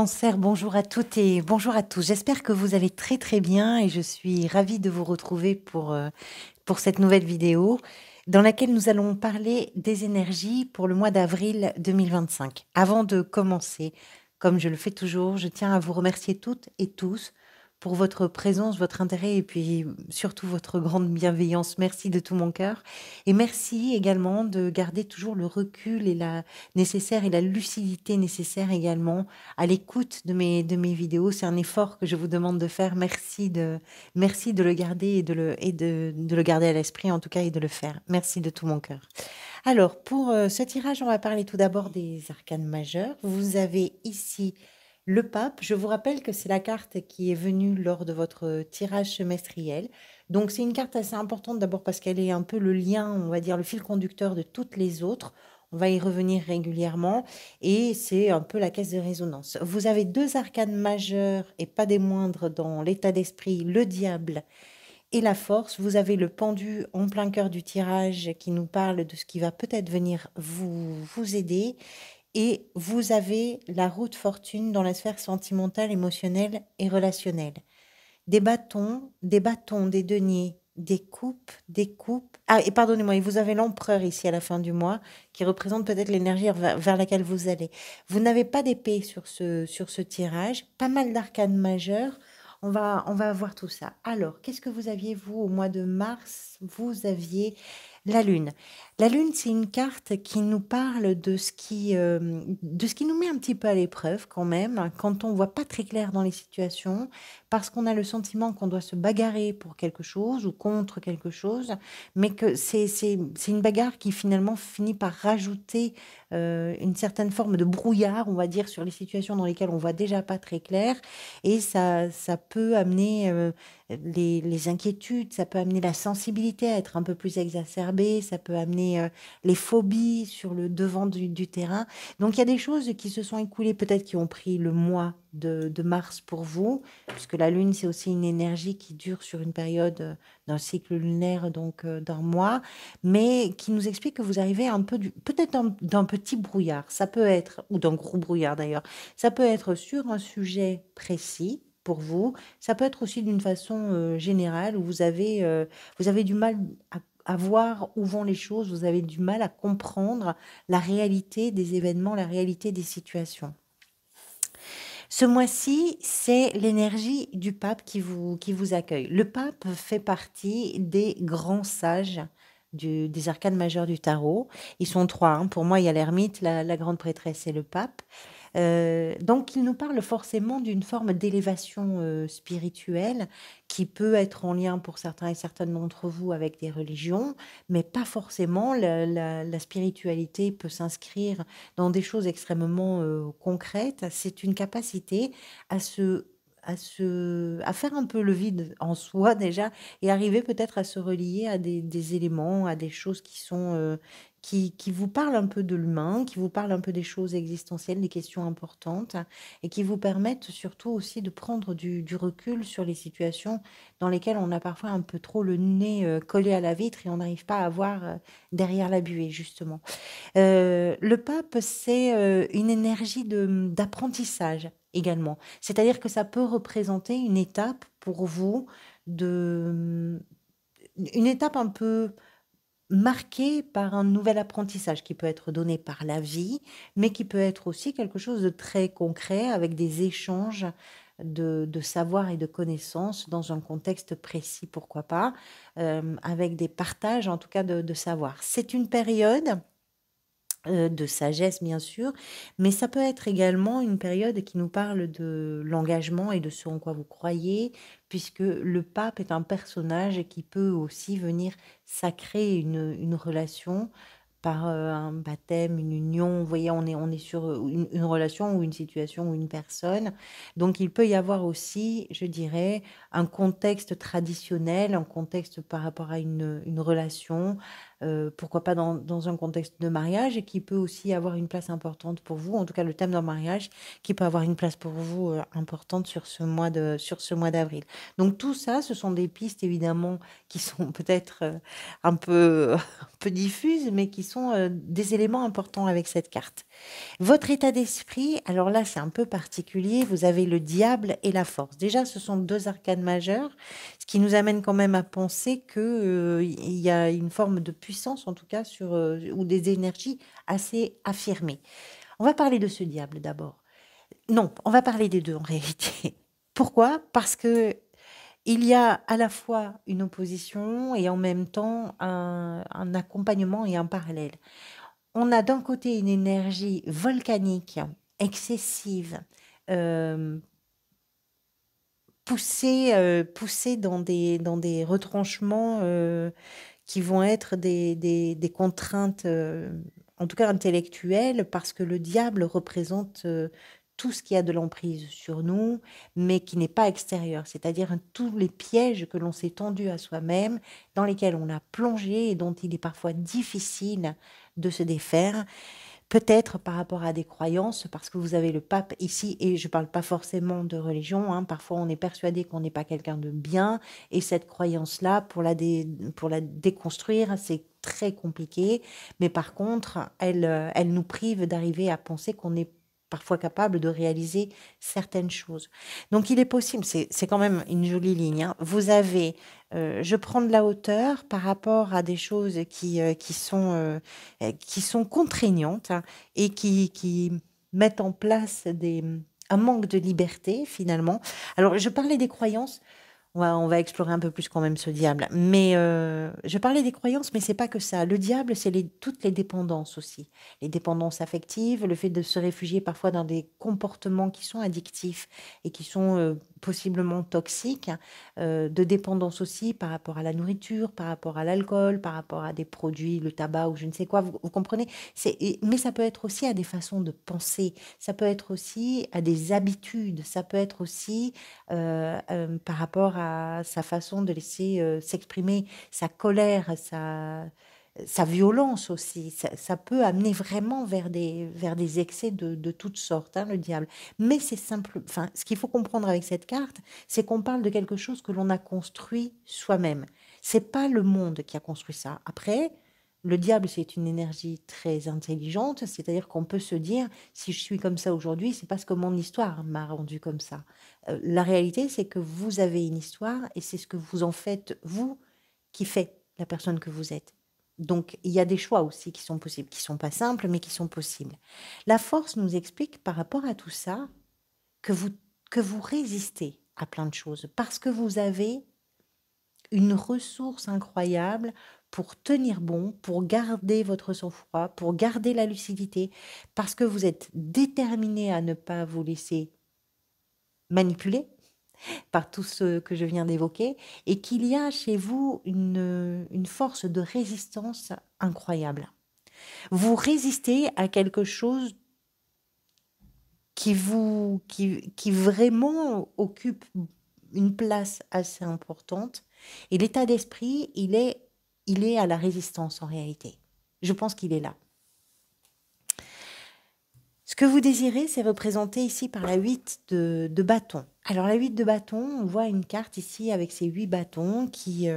Cancer, bonjour à toutes et bonjour à tous. J'espère que vous allez très très bien et je suis ravie de vous retrouver pour cette nouvelle vidéo dans laquelle nous allons parler des énergies pour le mois d'avril 2025. Avant de commencer, comme je le fais toujours, je tiens à vous remercier toutes et tous pour votre présence, votre intérêt et puis surtout votre grande bienveillance. Merci de tout mon cœur. Et merci également de garder toujours le recul et la nécessaire et la lucidité nécessaire également à l'écoute de mes vidéos. C'est un effort que je vous demande de faire. Merci de le garder de le garder à l'esprit en tout cas et de le faire. Merci de tout mon cœur. Alors, pour ce tirage, on va parler tout d'abord des arcanes majeurs. Vous avez ici le pape. Je vous rappelle que c'est la carte qui est venue lors de votre tirage semestriel. Donc, c'est une carte assez importante d'abord parce qu'elle est un peu le lien, on va dire, le fil conducteur de toutes les autres. On va y revenir régulièrement et c'est un peu la caisse de résonance. Vous avez deux arcanes majeures et pas des moindres dans l'état d'esprit, le diable et la force. Vous avez le pendu en plein cœur du tirage qui nous parle de ce qui va peut-être venir vous aider. Et vous avez la roue de fortune dans la sphère sentimentale, émotionnelle et relationnelle. Des bâtons, des deniers, des coupes, des coupes. Ah, et pardonnez-moi, et vous avez l'empereur ici à la fin du mois, qui représente peut-être l'énergie vers laquelle vous allez. Vous n'avez pas d'épée sur ce tirage, pas mal d'arcanes majeures. On va voir tout ça. Alors, qu'est-ce que vous aviez, vous, au mois de mars? Vous aviez la Lune. La Lune, c'est une carte qui nous parle de ce qui nous met un petit peu à l'épreuve quand même, quand on voit pas très clair dans les situations, parce qu'on a le sentiment qu'on doit se bagarrer pour quelque chose ou contre quelque chose, mais que c'est une bagarre qui finalement finit par rajouter une certaine forme de brouillard, on va dire, sur les situations dans lesquelles on voit déjà pas très clair, et ça peut amener les inquiétudes, ça peut amener la sensibilité à être un peu plus exacerbée, ça peut amener les phobies sur le devant du terrain. Donc il y a des choses qui se sont écoulées, peut-être qui ont pris le mois de mars pour vous, puisque la Lune, c'est aussi une énergie qui dure sur une période d'un cycle lunaire, donc d'un mois, mais qui nous explique que vous arrivez un peu peut-être d'un petit brouillard, ça peut être, ou d'un gros brouillard d'ailleurs, ça peut être sur un sujet précis pour vous, ça peut être aussi d'une façon générale où vous avez du mal à voir où vont les choses, vous avez du mal à comprendre la réalité des événements, la réalité des situations. Ce mois-ci, c'est l'énergie du pape qui vous accueille. Le pape fait partie des grands sages des arcanes majeures du tarot. Ils sont trois, hein. Pour moi, il y a l'ermite, la grande prêtresse et le pape. Donc, il nous parle forcément d'une forme d'élévation spirituelle qui peut être en lien pour certains et certaines d'entre vous avec des religions, mais pas forcément. La spiritualité peut s'inscrire dans des choses extrêmement concrètes. C'est une capacité à à faire un peu le vide en soi déjà et arriver peut-être à se relier à des éléments, à des choses qui sont qui vous parlent un peu de l'humain, qui vous parlent un peu des choses existentielles, des questions importantes et qui vous permettent surtout aussi de prendre du recul sur les situations dans lesquelles on a parfois un peu trop le nez collé à la vitre et on n'arrive pas à voir derrière la buée justement. Le pape, c'est une énergie d'apprentissage également. C'est-à-dire que ça peut représenter une étape pour vous de une étape un peu marquée par un nouvel apprentissage qui peut être donné par la vie, mais qui peut être aussi quelque chose de très concret avec des échanges de savoir et de connaissances dans un contexte précis, pourquoi pas, avec des partages en tout cas de savoir. C'est une période de sagesse bien sûr, mais ça peut être également une période qui nous parle de l'engagement et de ce en quoi vous croyez, puisque le pape est un personnage qui peut aussi venir sacrer une relation par un baptême, une union. Vous voyez, on est sur une relation ou une situation ou une personne. Donc il peut y avoir aussi, je dirais, un contexte traditionnel, un contexte par rapport à une relation pourquoi pas dans un contexte de mariage et qui peut aussi avoir une place importante pour vous, en tout cas le thème d'un mariage qui peut avoir une place pour vous importante sur ce mois d'avril. Donc tout ça, ce sont des pistes évidemment qui sont peut-être un peu, un peu diffuses, mais qui sont des éléments importants avec cette carte. Votre état d'esprit, alors là, c'est un peu particulier. Vous avez le diable et la force. Déjà, ce sont deux arcanes majeures, ce qui nous amène quand même à penser que, il y a une forme de puissance, en tout cas, ou des énergies assez affirmées. On va parler de ce diable d'abord. Non, on va parler des deux en réalité. Pourquoi? Parce que il y a à la fois une opposition et en même temps un accompagnement et un parallèle. On a d'un côté une énergie volcanique, excessive, euh, poussée dans des retranchements qui vont être des contraintes, en tout cas intellectuelles, parce que le diable représente tout ce qui a de l'emprise sur nous, mais qui n'est pas extérieur, c'est-à-dire tous les pièges que l'on s'est tendus à soi-même, dans lesquels on a plongé et dont il est parfois difficile de se défaire. Peut-être par rapport à des croyances, parce que vous avez le pape ici, et je ne parle pas forcément de religion, hein, parfois on est persuadé qu'on n'est pas quelqu'un de bien, et cette croyance-là, pour la déconstruire, c'est très compliqué, mais par contre, elle nous prive d'arriver à penser qu'on est parfois capable de réaliser certaines choses. Donc il est possible, c'est quand même une jolie ligne, hein. Vous avez, je prends de la hauteur par rapport à des choses qui sont contraignantes, hein, et qui mettent en place un manque de liberté finalement. Alors, je parlais des croyances. On va explorer un peu plus quand même ce diable. Mais je parlais des croyances, mais c'est pas que ça. Le diable, c'est toutes les dépendances aussi. Les dépendances affectives, le fait de se réfugier parfois dans des comportements qui sont addictifs et qui sont possiblement toxiques, de dépendance aussi par rapport à la nourriture, par rapport à l'alcool, par rapport à des produits, le tabac ou je ne sais quoi. Vous comprenez? Mais ça peut être aussi à des façons de penser, ça peut être aussi à des habitudes, ça peut être aussi par rapport à sa façon de laisser s'exprimer sa colère, sa violence aussi. Ça peut amener vraiment vers des excès de toutes sortes, hein, le diable. Mais c'est simple. Enfin, ce qu'il faut comprendre avec cette carte, c'est qu'on parle de quelque chose que l'on a construit soi-même. C'est pas le monde qui a construit ça. Après, le diable, c'est une énergie très intelligente, c'est-à-dire qu'on peut se dire, si je suis comme ça aujourd'hui, c'est parce que mon histoire m'a rendu comme ça. La réalité, c'est que vous avez une histoire et c'est ce que vous en faites, vous, qui fait la personne que vous êtes. Donc, il y a des choix aussi qui sont possibles, qui sont pas simples, mais qui sont possibles. La force nous explique par rapport à tout ça que que vous résistez à plein de choses parce que vous avez une ressource incroyable pour tenir bon, pour garder votre sang-froid, pour garder la lucidité, parce que vous êtes déterminé à ne pas vous laisser manipuler par tout ce que je viens d'évoquer, et qu'il y a chez vous une force de résistance incroyable. Vous résistez à quelque chose qui vraiment occupe une place assez importante, et l'état d'esprit, il est à la résistance en réalité. Je pense qu'il est là. Ce que vous désirez, c'est représenté ici par la 8 de bâton. Alors la 8 de bâton, on voit une carte ici avec ces 8 bâtons qui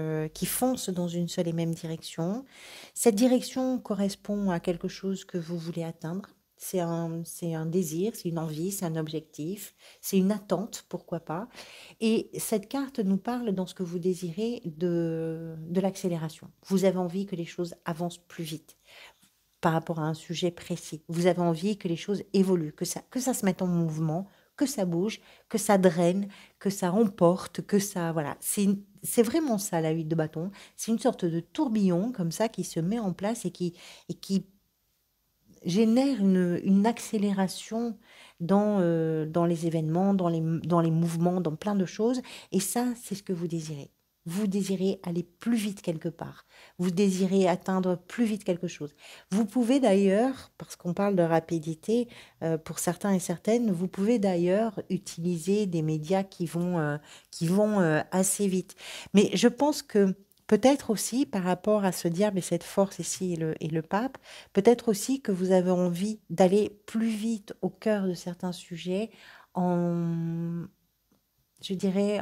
foncent dans une seule et même direction. Cette direction correspond à quelque chose que vous voulez atteindre. C'est un désir, c'est une envie, c'est un objectif, c'est une attente, pourquoi pas. Et cette carte nous parle dans ce que vous désirez de l'accélération. Vous avez envie que les choses avancent plus vite par rapport à un sujet précis. Vous avez envie que les choses évoluent, que ça se mette en mouvement, que ça bouge, que ça draine, que ça emporte, que ça... Voilà, c'est vraiment ça la 8 de bâton. C'est une sorte de tourbillon comme ça qui se met en place et qui génère une accélération dans les événements, dans les mouvements, dans plein de choses. Et ça, c'est ce que vous désirez. Vous désirez aller plus vite quelque part. Vous désirez atteindre plus vite quelque chose. Vous pouvez d'ailleurs, parce qu'on parle de rapidité, pour certains et certaines, vous pouvez d'ailleurs utiliser des médias qui vont assez vite. Mais je pense que Peut-être aussi par rapport à ce diable et cette force ici et le pape, peut-être aussi que vous avez envie d'aller plus vite au cœur de certains sujets en, je dirais,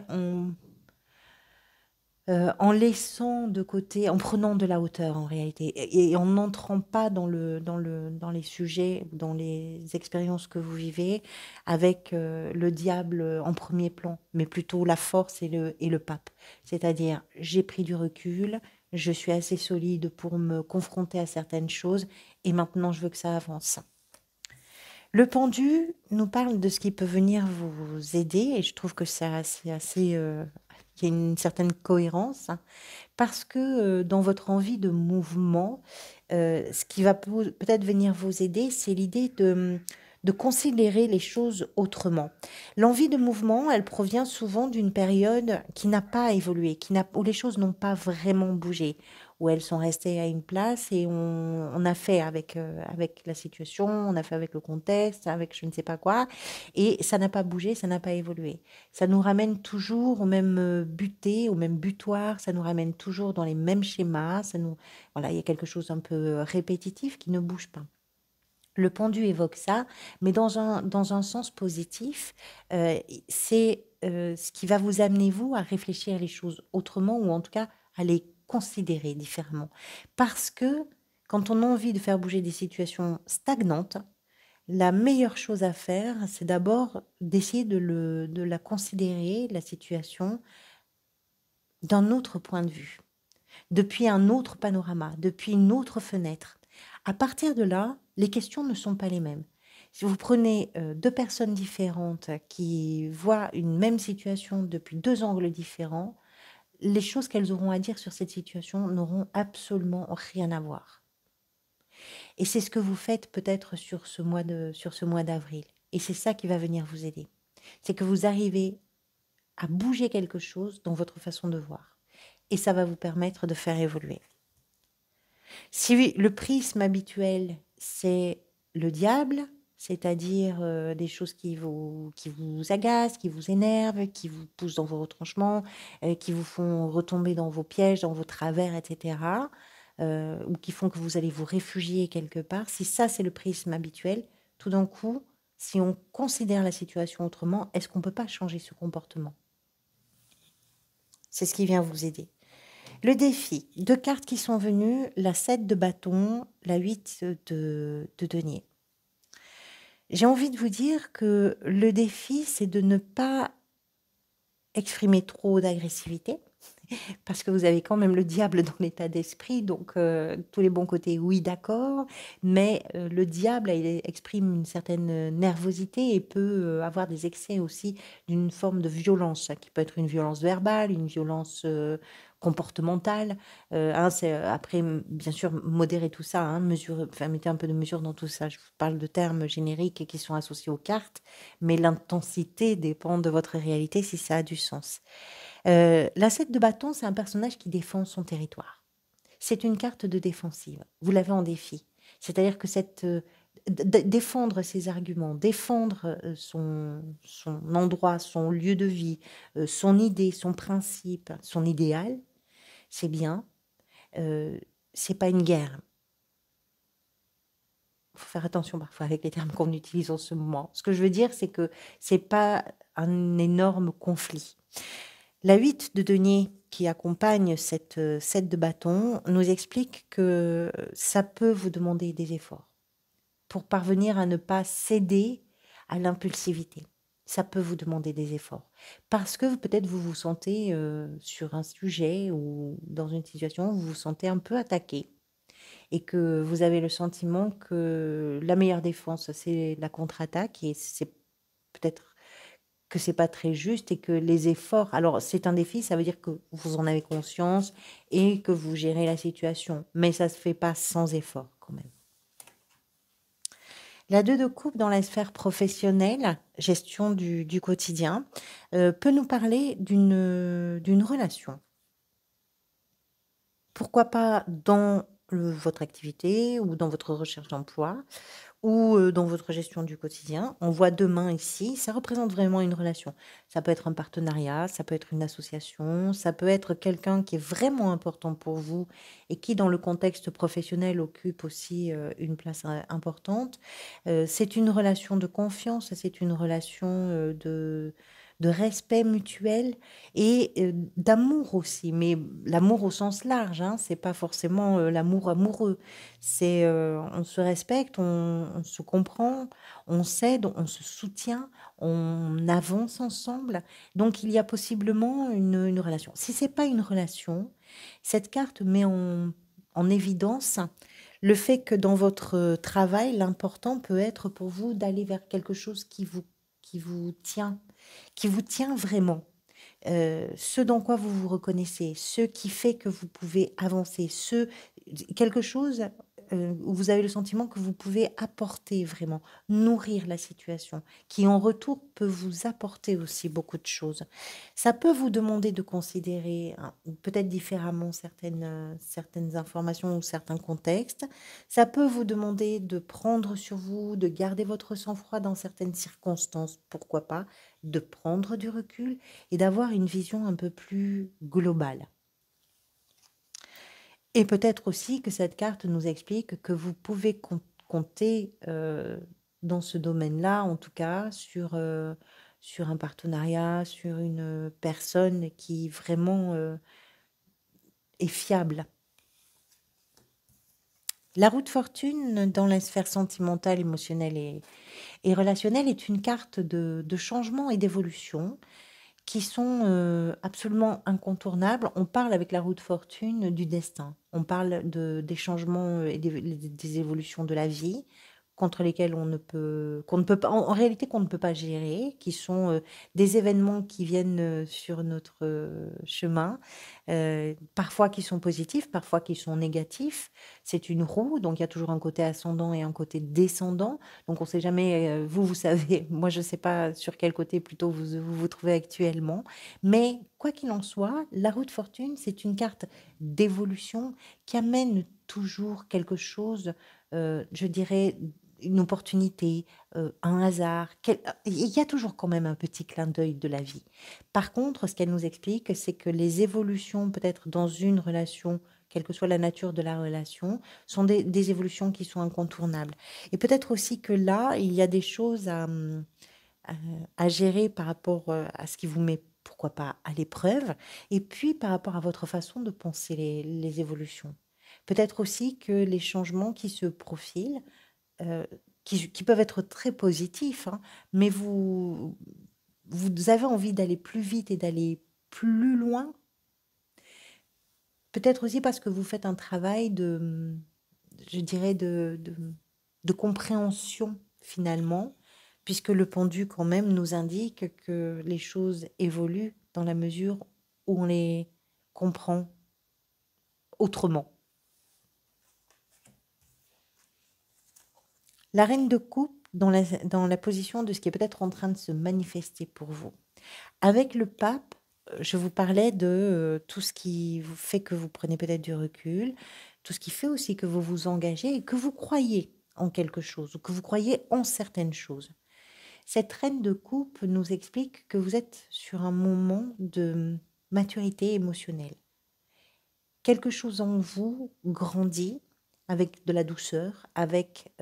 en laissant de côté, en prenant de la hauteur en réalité, et en n'entrant pas dans les sujets, dans les expériences que vous vivez, avec le diable en premier plan, mais plutôt la force et le pape. C'est-à-dire, j'ai pris du recul, je suis assez solide pour me confronter à certaines choses, et maintenant je veux que ça avance. Le pendu nous parle de ce qui peut venir vous aider, et je trouve que c'est assez, il y a une certaine cohérence, hein, parce que, dans votre envie de mouvement, ce qui va peut-être venir vous aider, c'est l'idée de considérer les choses autrement. L'envie de mouvement, elle provient souvent d'une période qui n'a pas évolué, où les choses n'ont pas vraiment bougé, où elles sont restées à une place et on a fait avec la situation, on a fait avec le contexte, avec je ne sais pas quoi, et ça n'a pas bougé, ça n'a pas évolué. Ça nous ramène toujours au même buté, au même butoir, ça nous ramène toujours dans les mêmes schémas, voilà, il y a quelque chose un peu répétitif qui ne bouge pas. Le pendu évoque ça, mais dans un sens positif, c'est ce qui va vous amener, vous, à réfléchir les choses autrement, ou en tout cas à les considérer différemment. Parce que quand on a envie de faire bouger des situations stagnantes, la meilleure chose à faire, c'est d'abord d'essayer de la considérer, la situation, d'un autre point de vue, depuis un autre panorama, depuis une autre fenêtre. À partir de là, les questions ne sont pas les mêmes. Si vous prenez deux personnes différentes qui voient une même situation depuis deux angles différents, les choses qu'elles auront à dire sur cette situation n'auront absolument rien à voir. Et c'est ce que vous faites peut-être sur ce mois d'avril. Et c'est ça qui va venir vous aider. C'est que vous arrivez à bouger quelque chose dans votre façon de voir. Et ça va vous permettre de faire évoluer. Si oui, le prisme habituel, c'est le diable, c'est-à-dire des choses qui vous agacent, qui vous énervent, qui vous poussent dans vos retranchements, qui vous font retomber dans vos pièges, dans vos travers, etc., ou qui font que vous allez vous réfugier quelque part. Si ça, c'est le prisme habituel, tout d'un coup, si on considère la situation autrement, est-ce qu'on ne peut pas changer ce comportement? C'est ce qui vient vous aider. Le défi, deux cartes qui sont venues, la 7 de bâton, la 8 de denier. J'ai envie de vous dire que le défi, c'est de ne pas exprimer trop d'agressivité, parce que vous avez quand même le diable dans l'état d'esprit, donc tous les bons côtés, oui, d'accord, mais le diable, il exprime une certaine nervosité et peut avoir des excès aussi d'une forme de violence, qui peut être une violence verbale, une violence comportementale. Hein, après, bien sûr, modérer tout ça, hein, enfin, mettez un peu de mesure dans tout ça. Je vous parle de termes génériques qui sont associés aux cartes, mais l'intensité dépend de votre réalité si ça a du sens. La 7 de bâton, c'est un personnage qui défend son territoire. C'est une carte de défensive. Vous l'avez en défi. C'est-à-dire que défendre ses arguments, défendre son endroit, son lieu de vie, son idée, son principe, son idéal, c'est bien. C'est pas une guerre. Il faut faire attention parfois avec les termes qu'on utilise en ce moment. Ce que je veux dire, c'est que c'est pas un énorme conflit. La 8 de denier qui accompagne cette 7 de bâton nous explique que ça peut vous demander des efforts pour parvenir à ne pas céder à l'impulsivité. Ça peut vous demander des efforts parce que peut-être vous vous sentez sur un sujet ou dans une situation, vous vous sentez un peu attaqué et que vous avez le sentiment que la meilleure défense, c'est la contre-attaque, et c'est peut-être que c'est pas très juste et que les efforts, alors c'est un défi, ça veut dire que vous en avez conscience et que vous gérez la situation, mais ça se fait pas sans effort quand même. La 2 de coupe dans la sphère professionnelle, gestion du quotidien, peut nous parler d'une relation. Pourquoi pas dans votre activité ou dans votre recherche d'emploi, ou dans votre gestion du quotidien. On voit 2 mains ici, ça représente vraiment une relation. Ça peut être un partenariat, ça peut être une association, ça peut être quelqu'un qui est vraiment important pour vous et qui, dans le contexte professionnel, occupe aussi, une place importante. C'est une relation de confiance, c'est une relation, de respect mutuel et d'amour aussi, mais l'amour au sens large, hein, c'est pas forcément, l'amour amoureux. C'est, on se respecte, on se comprend, on s'aide, on se soutient, on avance ensemble. Donc il y a possiblement une relation. Si c'est pas une relation, cette carte met en évidence le fait que dans votre travail, l'important peut être pour vous d'aller vers quelque chose qui vous tient vraiment. Ce dans quoi vous vous reconnaissez, ce qui fait que vous pouvez avancer, quelque chose, où vous avez le sentiment que vous pouvez apporter vraiment, nourrir la situation, qui en retour peut vous apporter aussi beaucoup de choses. Ça peut vous demander de considérer, hein, peut-être différemment certaines informations ou certains contextes. Ça peut vous demander de prendre sur vous, de garder votre sang-froid dans certaines circonstances, pourquoi pas, de prendre du recul et d'avoir une vision un peu plus globale. Et peut-être aussi que cette carte nous explique que vous pouvez compter dans ce domaine-là, en tout cas, sur un partenariat, sur une personne qui vraiment est fiable. La roue de fortune dans la sphère sentimentale, émotionnelle et relationnelle est une carte de changement et d'évolution qui sont absolument incontournables. On parle avec la roue de fortune du destin. On parle des changements et des évolutions de la vie contre lesquels qu'on ne peut pas, en réalité, qu'on ne peut pas gérer, qui sont des événements qui viennent sur notre chemin, parfois qui sont positifs, parfois qui sont négatifs. C'est une roue, donc il y a toujours un côté ascendant et un côté descendant. Donc on ne sait jamais, vous savez, moi je ne sais pas sur quel côté plutôt vous trouvez actuellement. Mais quoi qu'il en soit, la roue de fortune, c'est une carte d'évolution qui amène toujours quelque chose, je dirais, une opportunité, un hasard. Il y a toujours quand même un petit clin d'œil de la vie. Par contre, ce qu'elle nous explique, c'est que les évolutions peut-être dans une relation, quelle que soit la nature de la relation, sont des évolutions qui sont incontournables. Et peut-être aussi que là, il y a des choses à gérer par rapport à ce qui vous met, pourquoi pas, à l'épreuve, et puis par rapport à votre façon de penser les évolutions. Peut-être aussi que les changements qui se profilent, euh, qui peuvent être très positifs, hein, mais vous avez envie d'aller plus vite et d'aller plus loin. Peut-être aussi parce que vous faites un travail je dirais, de compréhension finalement, puisque le pendu quand même nous indique que les choses évoluent dans la mesure où on les comprend autrement. La reine de coupe dans la position de ce qui est peut-être en train de se manifester pour vous. Avec le pape, je vous parlais de tout ce qui vous fait que vous prenez peut-être du recul, tout ce qui fait aussi que vous vous engagez et que vous croyez en quelque chose ou que vous croyez en certaines choses. Cette reine de coupe nous explique que vous êtes sur un moment de maturité émotionnelle. Quelque chose en vous grandit avec de la douceur, avec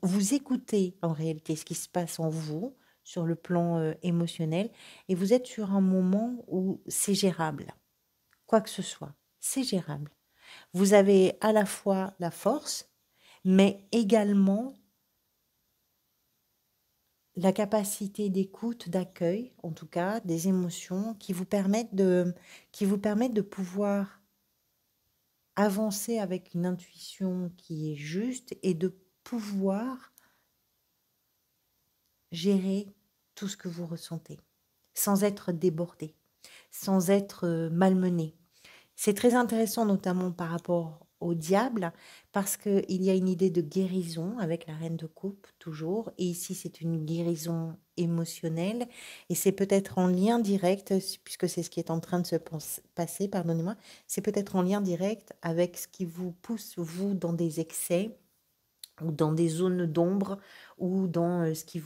vous écoutez en réalité ce qui se passe en vous sur le plan émotionnel et vous êtes sur un moment où c'est gérable, quoi que ce soit, c'est gérable. Vous avez à la fois la force, mais également la capacité d'écoute, d'accueil, en tout cas, des émotions qui vous permettent de pouvoir avancer avec une intuition qui est juste et de pouvoir gérer tout ce que vous ressentez, sans être débordé, sans être malmené. C'est très intéressant, notamment par rapport au diable, parce qu'il y a une idée de guérison avec la reine de coupe, toujours. Et ici, c'est une guérison émotionnelle. Et c'est peut-être en lien direct, puisque c'est ce qui est en train de se passer, pardonnez-moi, c'est peut-être en lien direct avec ce qui vous pousse, vous, dans des excès ou dans des zones d'ombre, ou dans ce qui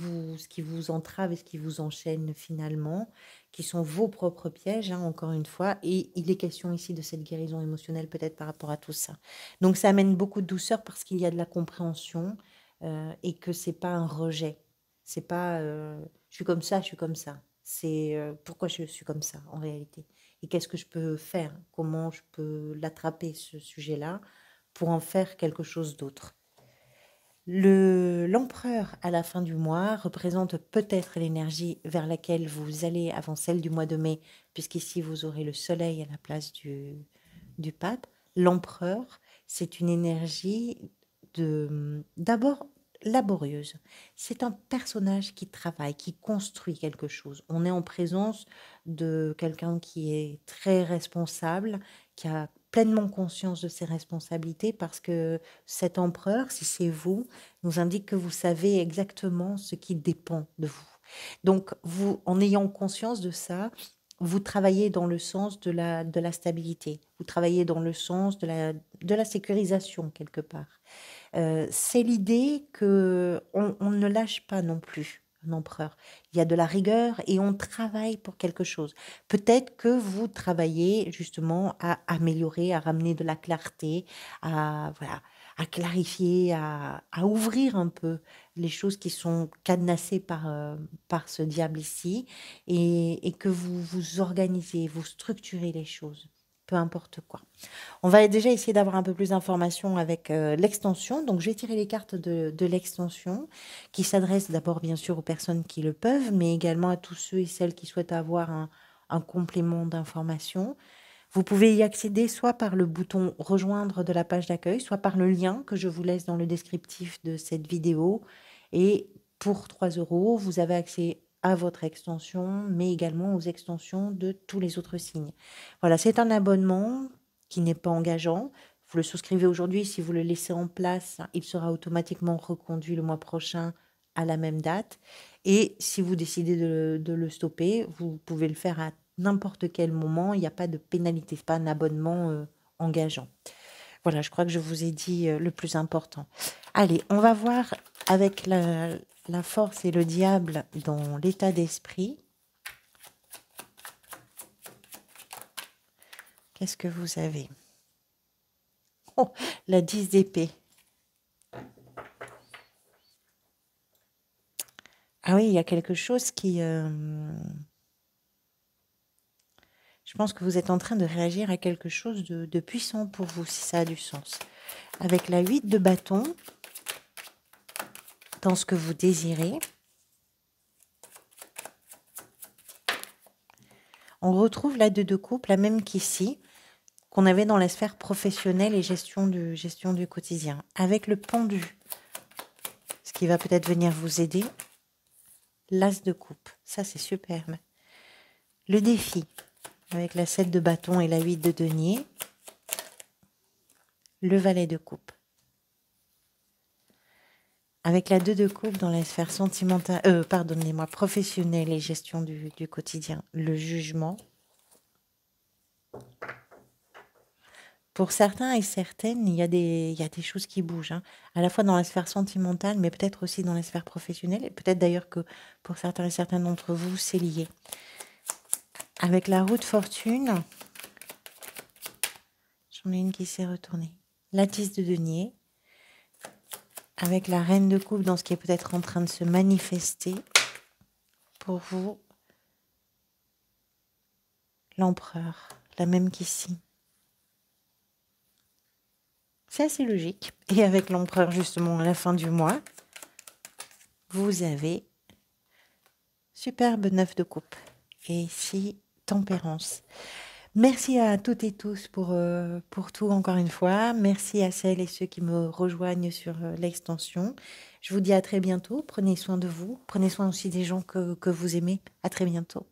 vous entrave et ce qui vous enchaîne finalement, qui sont vos propres pièges, hein, encore une fois. Et il est question ici de cette guérison émotionnelle peut-être par rapport à tout ça. Donc ça amène beaucoup de douceur parce qu'il y a de la compréhension et que c'est pas un rejet. C'est pas je suis comme ça, je suis comme ça. C'est pourquoi je suis comme ça en réalité. Et qu'est-ce que je peux faire? Comment je peux l'attraper, ce sujet-là, pour en faire quelque chose d'autre? L'empereur à la fin du mois représente peut-être l'énergie vers laquelle vous allez avant celle du mois de mai, puisqu'ici vous aurez le soleil à la place du pape. L'empereur, c'est une énergie d'abord laborieuse. C'est un personnage qui travaille, qui construit quelque chose. On est en présence de quelqu'un qui est très responsable, qui a pleinement conscience de ses responsabilités parce que cet empereur, si c'est vous, nous indique que vous savez exactement ce qui dépend de vous. Donc, vous, en ayant conscience de ça, vous travaillez dans le sens de la stabilité, vous travaillez dans le sens de la sécurisation quelque part. C'est l'idée que on ne lâche pas non plus un empereur. Il y a de la rigueur et on travaille pour quelque chose. Peut-être que vous travaillez justement à améliorer, à ramener de la clarté, à voilà, à clarifier, à ouvrir un peu les choses qui sont cadenassées par ce diable ici et que vous vous organisez, vous structurez les choses, peu importe quoi. On va déjà essayer d'avoir un peu plus d'informations avec l'extension. Donc, je vais tirer les cartes de l'extension qui s'adresse d'abord, bien sûr, aux personnes qui le peuvent, mais également à tous ceux et celles qui souhaitent avoir un complément d'information. Vous pouvez y accéder soit par le bouton rejoindre de la page d'accueil, soit par le lien que je vous laisse dans le descriptif de cette vidéo. Et pour 3 euros, vous avez accès à votre extension, mais également aux extensions de tous les autres signes. Voilà, c'est un abonnement qui n'est pas engageant. Vous le souscrivez aujourd'hui, si vous le laissez en place, il sera automatiquement reconduit le mois prochain à la même date. Et si vous décidez de le stopper, vous pouvez le faire à n'importe quel moment. Il n'y a pas de pénalité, ce n'est pas un abonnement engageant. Voilà, je crois que je vous ai dit le plus important. Allez, on va voir avec la force et le diable dans l'état d'esprit. Qu'est-ce que vous avez? Oh, la 10 d'épée. Ah oui, il y a quelque chose qui... Je pense que vous êtes en train de réagir à quelque chose de puissant pour vous, si ça a du sens. Avec la 8 de bâton, dans ce que vous désirez, on retrouve la 2 de coupe, la même qu'ici, qu'on avait dans la sphère professionnelle et gestion du quotidien. Avec le pendu, ce qui va peut-être venir vous aider, l'as de coupe, ça c'est superbe. Le défi, avec la 7 de bâton et la 8 de denier, le valet de coupe. Avec la 2 de coupe dans la sphère sentimentale, pardonnez-moi, professionnelle et gestion du quotidien, le jugement. Pour certains et certaines, il y a des choses qui bougent, hein, à la fois dans la sphère sentimentale, mais peut-être aussi dans la sphère professionnelle, et peut-être d'ailleurs que pour certains et certaines d'entre vous, c'est lié. Avec la roue de fortune, j'en ai une qui s'est retournée. La 10 de denier, avec la reine de coupe dans ce qui est peut-être en train de se manifester pour vous. L'empereur, la même qu'ici. C'est assez logique. Et avec l'empereur, justement, à la fin du mois, vous avez superbe 9 de coupe. Et ici, tempérance. Merci à toutes et tous pour tout, encore une fois. Merci à celles et ceux qui me rejoignent sur l'extension. Je vous dis à très bientôt. Prenez soin de vous. Prenez soin aussi des gens que vous aimez. À très bientôt.